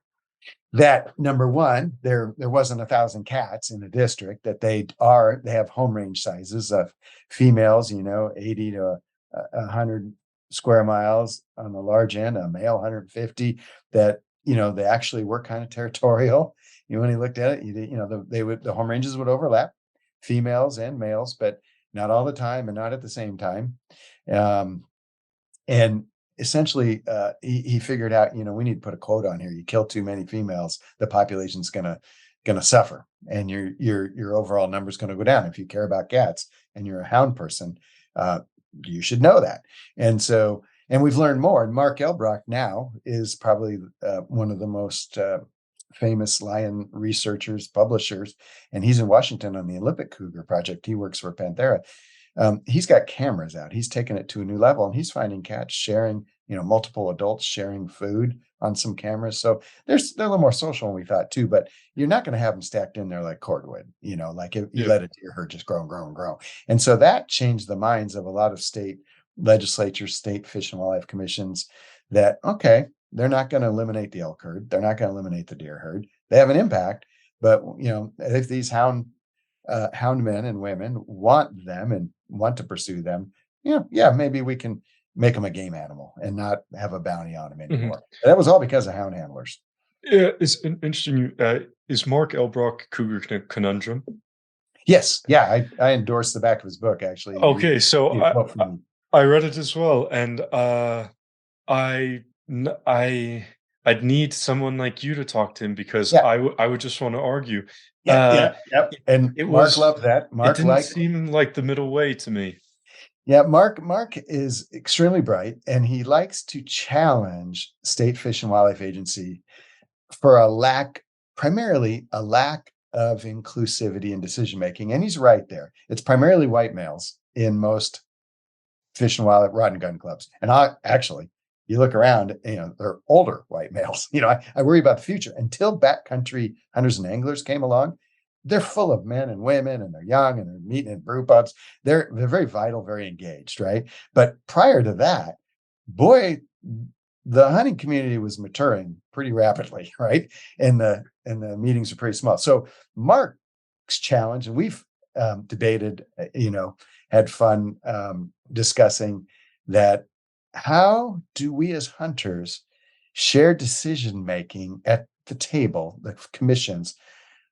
That, number one, there wasn't 1,000 cats in the district. That they have home range sizes of females, 80 to 100 square miles on the large end, a male 150. That, they actually were kind of territorial. When he looked at it, the home ranges would overlap, females and males, but not all the time and not at the same time. And essentially, he figured out, we need to put a quote on here. You kill too many females, the population's gonna suffer, and your overall number is going to go down. If you care about cats and you're a hound person, you should know that. And we've learned more. And Mark Elbrock now is probably one of the most famous lion researchers, publishers, and he's in Washington on the Olympic Cougar Project. He works for Panthera. He's got cameras out. He's taken it to a new level, and he's finding cats sharing, multiple adults sharing food on some cameras. So they're a little more social than we thought too, but you're not going to have them stacked in there like cordwood, like if you let a deer herd just grow and grow and grow. And so that changed the minds of a lot of state legislatures, state fish and wildlife commissions that, okay, they're not going to eliminate the elk herd. They're not going to eliminate the deer herd. They have an impact, but if these hound men and women want them and want to pursue them, yeah, maybe we can make them a game animal and not have a bounty on them Mhm. anymore. And that was all because of hound handlers. Yeah, it's interesting. Is Mark Elbrock Cougar Conundrum? Yes, yeah, I endorsed the back of his book actually. Okay, so He quote from me. I read it as well, and I n- I I'd need someone like you to talk to him because Yeah, I would just want to argue. yeah, Uh, yeah, yep. it, And it Mark was loved that. it Mark didn't liked. seem like the middle way to me. Yeah, Mark is extremely bright, and he likes to challenge State Fish and Wildlife Agency for primarily a lack of inclusivity in decision making. And he's right there. It's primarily white males in most fish and wildlife rod and gun clubs. And you look around, they're older white males. I worry about the future. Until backcountry hunters and anglers came along, they're full of men and women, and they're young, and they're meeting in brew pubs. They're very vital, very engaged, right? But prior to that, boy, the hunting community was maturing pretty rapidly, right? And the meetings are pretty small. So Mark's challenge, and we've debated, had fun discussing that. How do we as hunters share decision making at the table, the commissions,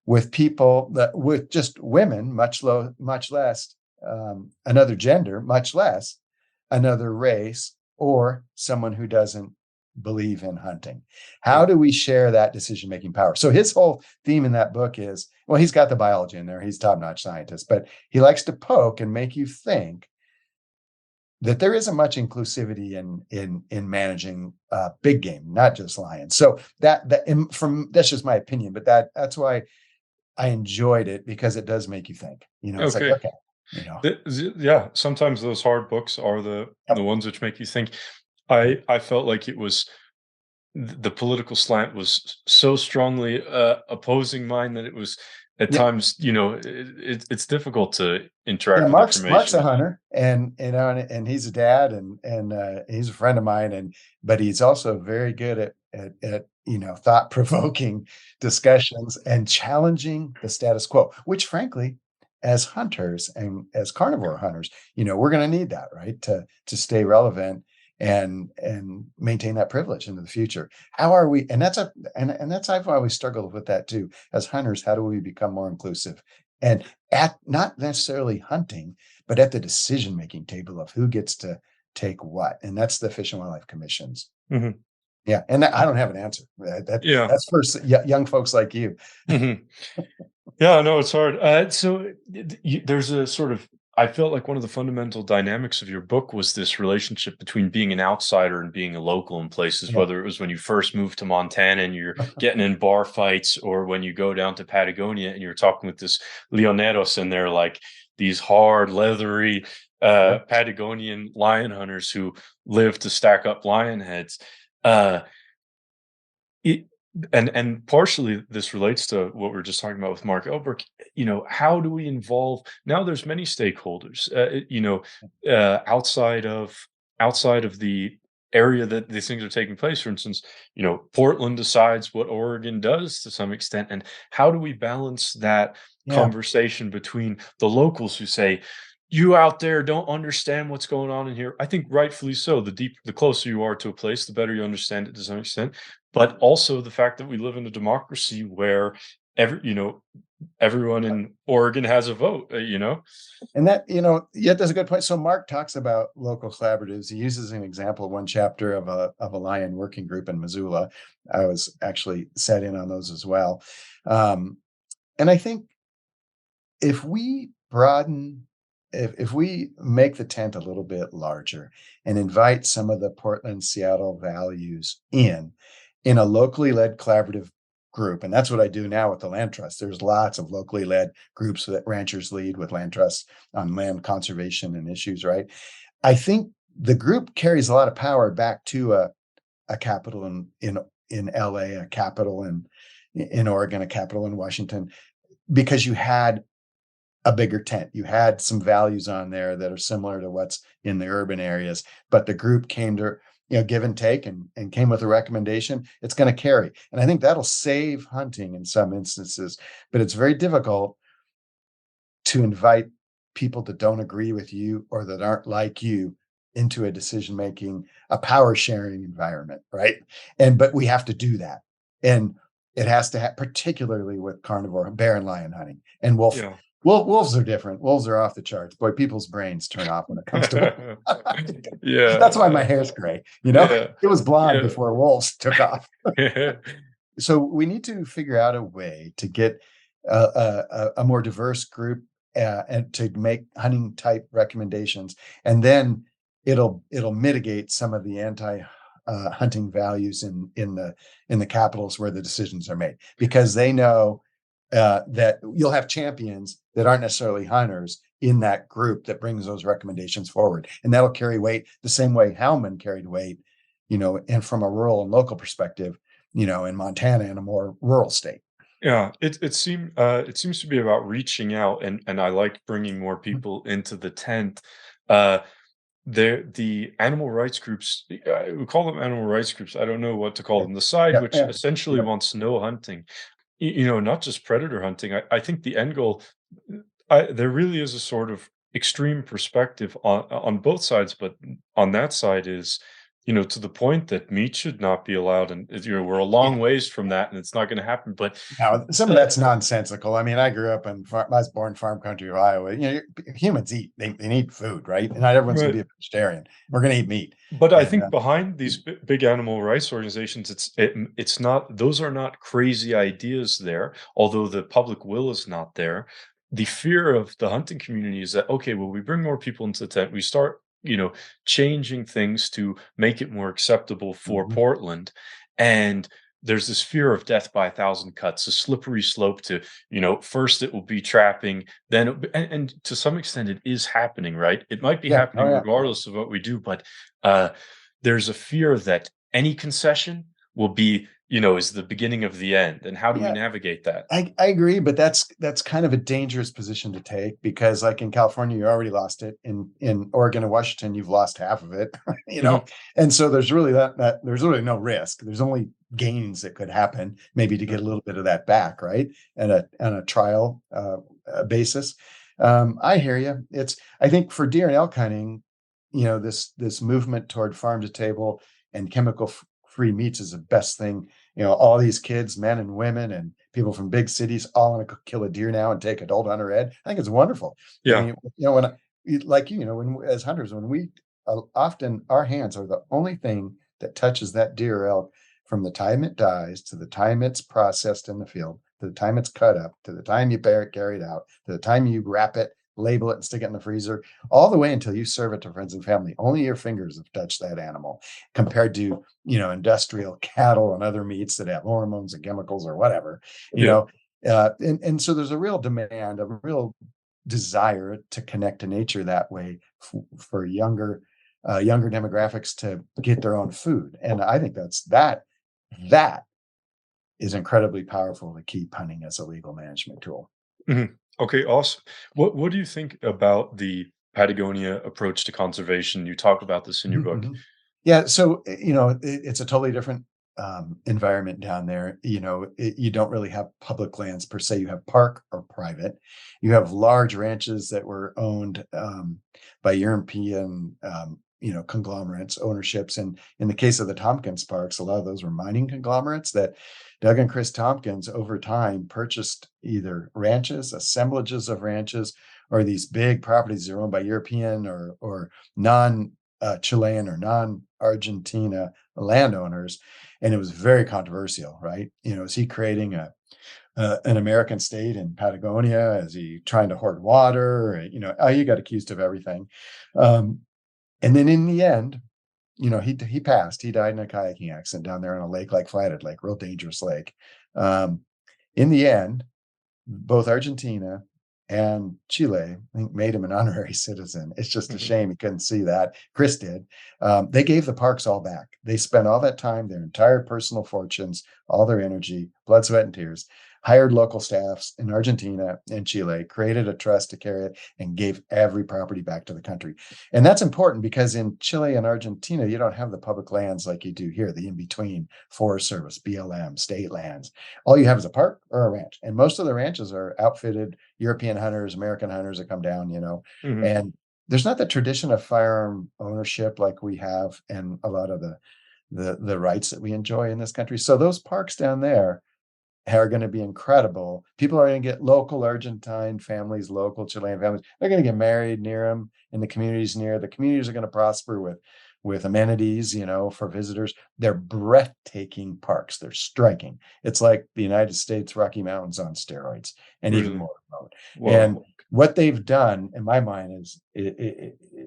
with people with just women, much less another gender, much less another race, or someone who doesn't believe in hunting? How Yeah. do we share that decision making power? So his whole theme in that book is, well, he's got the biology in there. He's top-notch scientist, but he likes to poke and make you think that there isn't much inclusivity in managing big game, not just lions. So that's just my opinion, but that's why I enjoyed it, because it does make you think. It's like, Okay. okay, Yeah, sometimes those hard books are the yep, ones which make you think. yep, I felt like it was the political slant was so strongly opposing mine that it was at yep. times, it's difficult to Yeah, interact with Mark's a information. hunter, and he's a dad, and he's a friend of mine, but he's also very good at thought provoking discussions and challenging the status quo. Which, frankly, as hunters and as carnivore hunters, we're going to need that, right, to stay relevant and maintain that privilege into the future. How are we? And that's I've always struggled with that too. As hunters, how do we become more inclusive? And at not necessarily hunting, but at the decision-making table of who gets to take what. And that's the Fish and Wildlife Commissions. Mhm. Yeah. And I don't have an answer. Yeah. That's for young folks like you. Mhm. Yeah, no, it's hard. So there's a sort of, I felt like one of the fundamental dynamics of your book was this relationship between being an outsider and being a local in places, Yeah. whether it was when you first moved to Montana and you're getting in bar fights, or when you go down to Patagonia and you're talking with this Leoneros, and they're like these hard, leathery Yep. Patagonian lion hunters who live to stack up lion heads. Uh, it, and partially this relates to what we are just talking about with Mark Elbrook. How do we involve now? There's many stakeholders. Outside of the area that these things are taking place. For instance, Portland decides what Oregon does to some extent, and how do we balance that Yeah. conversation between the locals who say, you out there don't understand what's going on in here. I think rightfully so. The closer you are to a place, the better you understand it to some extent. But also the fact that we live in a democracy where everyone in Oregon has a vote. And that, yeah, that's a good point. So Mark talks about local collaboratives. He uses an example, one chapter of a lion working group in Missoula. I was actually set in on those as well. And I think if we broaden, if we make the tent a little bit larger and invite some of the Portland, Seattle values in a locally led collaborative group, and that's what I do now with the land trust. There's lots of locally led groups that ranchers lead with land trusts on land conservation and issues, right? I think the group carries a lot of power back to a capital in LA, a capital in Oregon, a capital in Washington, because you had a bigger tent. You had some values on there that are similar to what's in the urban areas, but the group came to, give and take and came with a recommendation. It's going to carry. And I think that'll save hunting in some instances, but it's very difficult to invite people that don't agree with you or that aren't like you into a decision making, a power sharing environment, right? But we have to do that, and it has to particularly with carnivore bear and lion hunting and wolf. Yeah. Wolves are different. Wolves are off the charts. Boy, people's brains turn off when it comes to wolves. That's why my Yeah. hair's gray. Yeah. It was blonde Yeah. before wolves took off. Yeah. So we need to figure out a way to get a more diverse group and to make hunting type recommendations, and then it'll mitigate some of the anti hunting values in the capitals where the decisions are made, because they know that you'll have champions that aren't necessarily hunters in that group that brings those recommendations forward, and that'll carry weight the same way Houndmen carried weight, and from a rural and local perspective, in Montana, in a more rural state. Yeah, it seems to be about reaching out, and I like bringing more people into the tent. Uh, the animal rights groups, we call them animal rights groups. I don't know what to call Yeah, them. The side yeah, which yeah, essentially yeah. wants no hunting, not just predator hunting. I think the end goal, there really is a sort of extreme perspective on both sides, but on that side is, to the point that meat should not be allowed, and we're a Yeah. long ways from that, and it's not going to happen. But Now, some of uh, that's nonsensical. I mean, I grew up in I was born farm country of Iowa. Humans eat, they need food, right? And not everyone's going to right. be a vegetarian. We're going to eat meat. But I And think behind these big animal rights organizations, it's not, those are not crazy ideas there, although the public will is not there. The fear of the hunting community is that, okay, well, we bring more people into the tent, we start, changing things to make it more acceptable for Mhm. Portland, and there's this fear of death by a thousand cuts, a slippery slope to, first it will be trapping, then and to some extent it is happening, right? It might be Yeah. Oh, happening yeah. regardless of what we do, but uh, there's a fear that any concession will be, is the beginning of the end. And how do we Yeah. navigate that? I agree, but that's kind of a dangerous position to take, because like in California, you already lost it. In Oregon and Washington, you've lost half of it, Mhm. and so there's really that there's really no risk. There's only gains that could happen, maybe to Yeah. get a little bit of that back, right? And a trial basis. I hear you. I think for deer and elk hunting, this movement toward farm to table and chemical free meats is the best thing. All these kids, men and women and people from big cities, all want to kill a deer now and take adult hunter ed. I think it's wonderful. I Yeah. mean, like when as hunters, when we often our hands are the only thing that touches that deer or elk from the time it dies to the time it's processed in the field, to the time it's cut up, to the time you carry it out, to the time you wrap it, label it, and stick it in the freezer, all the way until you serve it to friends and family. Only your fingers have touched that animal, compared to industrial cattle and other meats that have hormones and chemicals or whatever. you Yeah. know and so there's a real demand, a real desire to connect to nature that way, for younger demographics to get their own food. And I think that is incredibly powerful to keep hunting as a legal management tool. Mhm. Okay, awesome. What do you think about the Patagonia approach to conservation? You talk about this in your Mhm, book. mhm. Yeah, so it's a totally different environment down there. You don't really have public lands per se. You have park or private. You have large ranches that were owned by European, conglomerates, ownerships. And in the case of the Tompkins parks, a lot of those were mining conglomerates that Doug and Chris Tompkins over time purchased either ranches, assemblages of ranches, or these big properties that are owned by European or non Chilean or non-Argentina landowners, and it was very controversial, right? Is he creating an American state in Patagonia? Is he trying to hoard water? He got accused of everything, um, and then in the end, he passed. He died in a kayaking accident down there in a lake like Flathead Lake, real dangerous lake. Um, in the end, both Argentina and Chile, I think, made him an honorary citizen. It's just a Mhm. shame he couldn't see that. Chris did. They gave the parks all back. They spent all that time, their entire personal fortunes, all their energy, blood, sweat, and tears, hired local staffs in Argentina and Chile, created a trust to carry it, and gave every property back to the country. And that's important because in Chile and Argentina, you don't have the public lands like you do here, the in-between, Forest Service, BLM, state lands. All you have is a park or a ranch. And most of the ranches are outfitted European hunters, American hunters that come down, Hmm. and there's not the tradition of firearm ownership like we have and a lot of the rights that we enjoy in this country. So those parks down there are going to be incredible. People are going to get local Argentine families, local Chilean families. They're going to get married near them in the communities near. The communities are going to prosper with amenities, for visitors. They're breathtaking parks. They're striking. It's like the United States Rocky Mountains on steroids and even Really? more remote. And Wow. what they've done, in my mind, is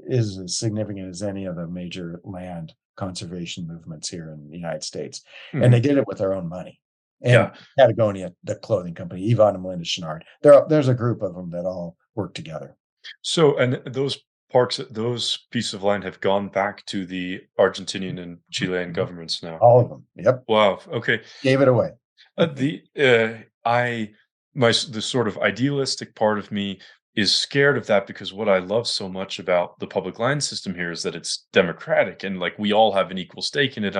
as significant as any of the major land conservation movements here in the United States. And they Hmm. did it with their own money. And Yeah. Patagonia, the clothing company, Yvonne and Melinda Chenard, there's a group of them that all work together. So, and those parks, those pieces of land have gone back to the Argentinian and Chilean governments now. All of them. Yep. Wow. Okay. Gave it away. The I the sort of idealistic part of me is scared of that because what I love so much about the public land system here is that it's democratic and like we all have an equal stake in it.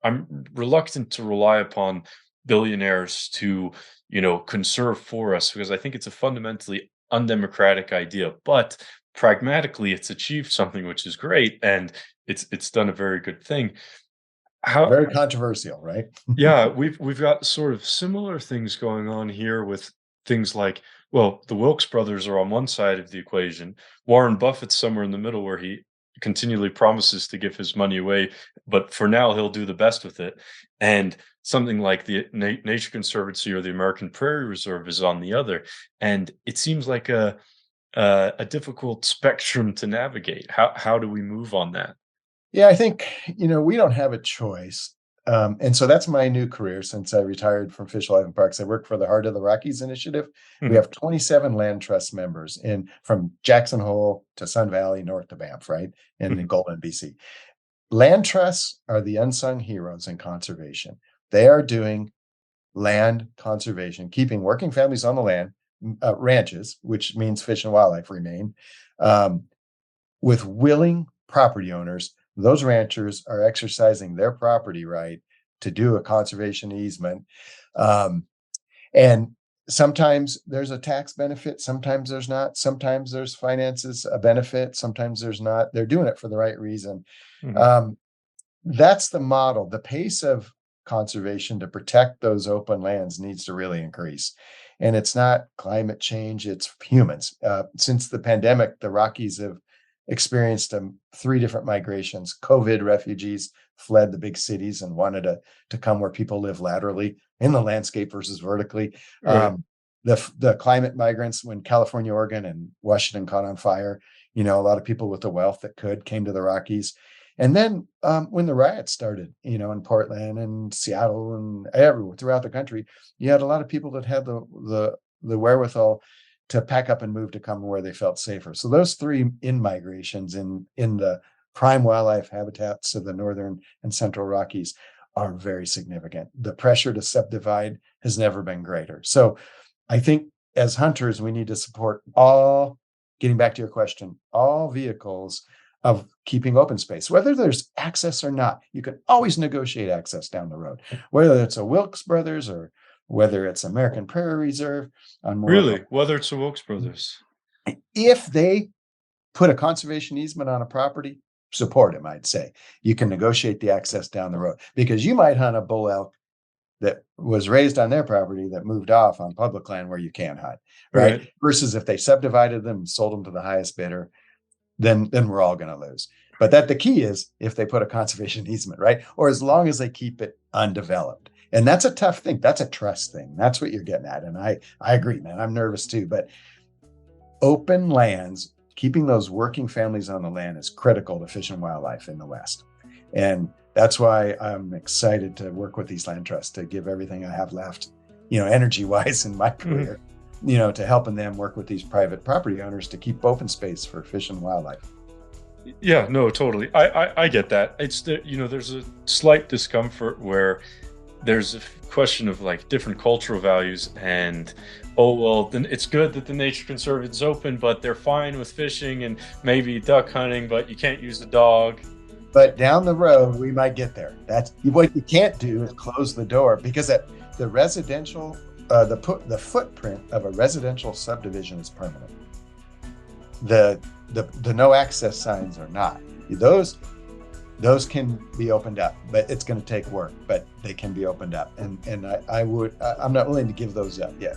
I'm reluctant to rely upon billionaires to, conserve for us because I think it's a fundamentally undemocratic idea. But pragmatically, it's achieved something which is great and it's done a very good thing. How Very controversial, right? Yeah, we've got sort of similar things going on here with things like, well, the Wilkes brothers are on one side of the equation. Warren Buffett's somewhere in the middle where he continually promises to give his money away, but for now he'll do the best with it. And something like the Nature Conservancy or the American Prairie Reserve is on the other. And it seems like a difficult spectrum to navigate. How do we move on that? Yeah, I think, we don't have a choice. And so that's my new career since I retired from Fish, Life, and Parks. I work for the Heart of the Rockies Initiative. We Mhm, have 27 land trust members in from Jackson Hole to Sun Valley, north to Banff, right? And in mhm, Golden, BC. Land trusts are the unsung heroes in conservation. They are doing land conservation, keeping working families on the land, ranches, which means fish and wildlife remain, um, with willing property owners. Those ranchers are exercising their property right to do a conservation easement. Um, and sometimes there's a tax benefit, sometimes there's not, sometimes there's finances, a benefit, sometimes there's not. They're doing it for the right reason. mhm. Um, that's the model. The pace of conservation to protect those open lands needs to really increase. And it's not climate change, it's humans. Since the pandemic, the Rockies have experienced three different migrations. COVID refugees fled the big cities and wanted to come where people live laterally in the landscape versus vertically. Right. The climate migrants, when California, Oregon, and Washington caught on fire, a lot of people with the wealth that could came to the Rockies. And then when the riots started, in Portland and Seattle and everywhere throughout the country, you had a lot of people that had the wherewithal to pack up and move to come where they felt safer. So those three in migrations in the prime wildlife habitats of the northern and central Rockies are very significant. The pressure to subdivide has never been greater. So I think as hunters, we need to support all, getting back to your question, all vehicles of keeping open space, whether there's access or not. You can always negotiate access down the road, whether it's a Wilkes Brothers or whether it's American Prairie Reserve on more of a, Really? Whether it's the Wilkes brothers? if they put a conservation easement on a property, support them, I'd say. You can negotiate the access down the road because you might hunt a bull elk that was raised on their property that moved off on public land where you can't hunt, right? Right. Versus if they subdivided them and sold them to the highest bidder, then we're all going to lose. But that the key is if they put a conservation easement, right? Or as long as they keep it undeveloped. And that's a tough thing. That's a trust thing. That's what you're getting at. And I agree, man. I'm nervous too. But open lands, keeping those working families on the land is critical to fish and wildlife in the West. And that's why I'm excited to work with these land trusts to give everything I have left, energy wise in my Mhm. career, to helping them work with these private property owners to keep open space for fish and wildlife. Yeah, no, totally. I get that. It's there's a slight discomfort where there's a question of like different cultural values, and oh well, then it's good that the nature conserve is open, but they're fine with fishing and maybe duck hunting, but you can't use the dog. But down the road, we might get there. That's what you can't do is close the door, because the residential, the footprint of a residential subdivision is permanent. The no access signs are not. Those can be opened up, but it's going to take work, but they can be opened up. And I'm not willing to give those up yet.